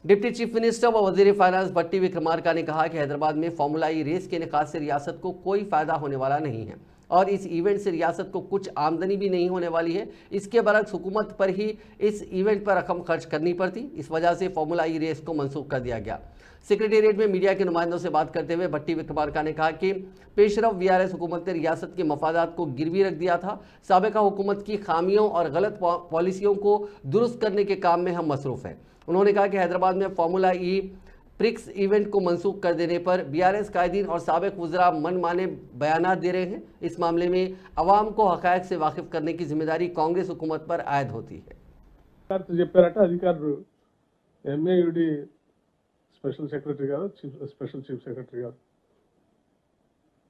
Deputy chief minister व वजीर finance भट्टी विक्रमार्का ने कहा कि हैदराबाद में फार्मूला ई रेस के इनेकाद से रियासत को कोई फायदा होने वाला नहीं है और इस इवेंट से रियासत को कुछ आमदनी भी नहीं होने वाली है। इसके बरक्स हुकूमत पर ही इस इवेंट पर रकम खर्च करनी पड़ती, इस वजह से फार्मूला ई रेस को मनसूख कर दिया गया। सेक्रेटेरिएट में मीडिया के नुमाइंदों से बात करते हुए भट्टी विक्रमार्का ने कहा कि पेशरफ वीआरएस हुकूमत ने रियासत के मफादात को गिरवी रख दिया था। साबिका हुकूमत की खामियों और गलत पॉलिसियों को दुरुस्त करने के काम में हम मसरूफ़ हैं। उन्होंने कहा कि हैदराबाद में फार्मूला ई प्रिक्स इवेंट को मनसूख कर देने पर बीआरएस कायदीन और साबिक वज़रा मनमाने बयानात दे रहे हैं। इस मामले में अवाम को हक़ाइक़ से वाकिफ करने की जिम्मेदारी कांग्रेस हुकूमत पर आयद होती है। ఎంఏయుడి స్పెషల్ సెక్రటరీ గారు స్పెషల్ చీఫ్ సెక్రటరీ గారు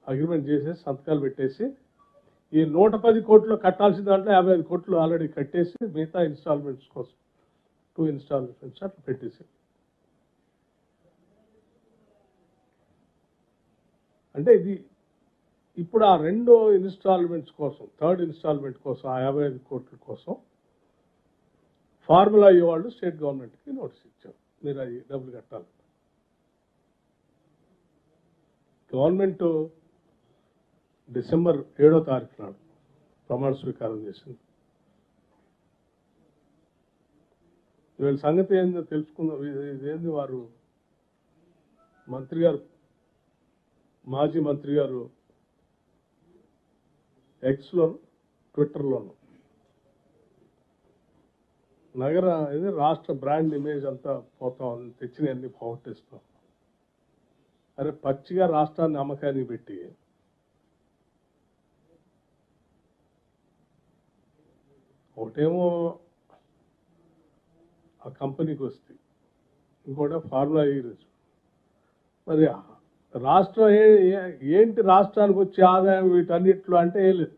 అగ్రిమెంట్ చేసి సంతకాలు పెట్టేసి ఈ 110 కోట్లు కట్టాల్సిన దాంట్లో 55 కోట్లు ఆల్రెడీ కట్టేసి మిగతా ఇన్స్టాల్మెంట్స్ కోసం 2 ఇన్స్టాల్మెంట్స్ అట్లా పెట్టేసి అంటే ఇది ఇప్పుడు ఆ రెండో ఇన్స్టాల్మెంట్స్ కోసం థర్డ్ ఇన్స్టాల్మెంట్ కోసం ఆ 55 కోట్ల కోసం ఫార్ములా ఈ వాళ్ళు స్టేట్ గవర్నమెంట్కి నోటీస్ ఇచ్చారు, మీరు అది డబ్బులు కట్టాలి. గవర్నమెంట్ డిసెంబర్ 7వ తారీఖు నాడు ప్రమాణ స్వీకారం చేసింది. వీళ్ళ సంగతి ఏందో తెలుసుకుందాం. ఇదేంది వారు మంత్రి గారు మాజీ మంత్రి గారు ఎక్స్లోను ట్విట్టర్లోను నగర ఇది రాష్ట్ర బ్రాండ్ ఇమేజ్ అంతా పోతా ఉంది, తెచ్చినవన్నీ పోగొట్టేస్తాం. అరే పచ్చిగా రాష్ట్రాన్ని అమ్మకానికి పెట్టి ఒకటేమో ఆ కంపెనీకి వస్తే ఇంకోటి ఫార్ములా ఈ మరి రాష్ట్రం ఏంటి రాష్ట్రానికి వచ్చే ఆదాయం వీటన్నిట్లో అంటే ఏం లేదు.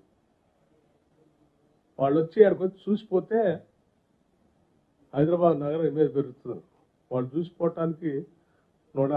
వాళ్ళు వచ్చి అక్కడికి వచ్చి చూసిపోతే హైదరాబాద్ నగరం ఇమేజ్ పెరుగుతుంది. వాళ్ళు చూసిపోవటానికి 150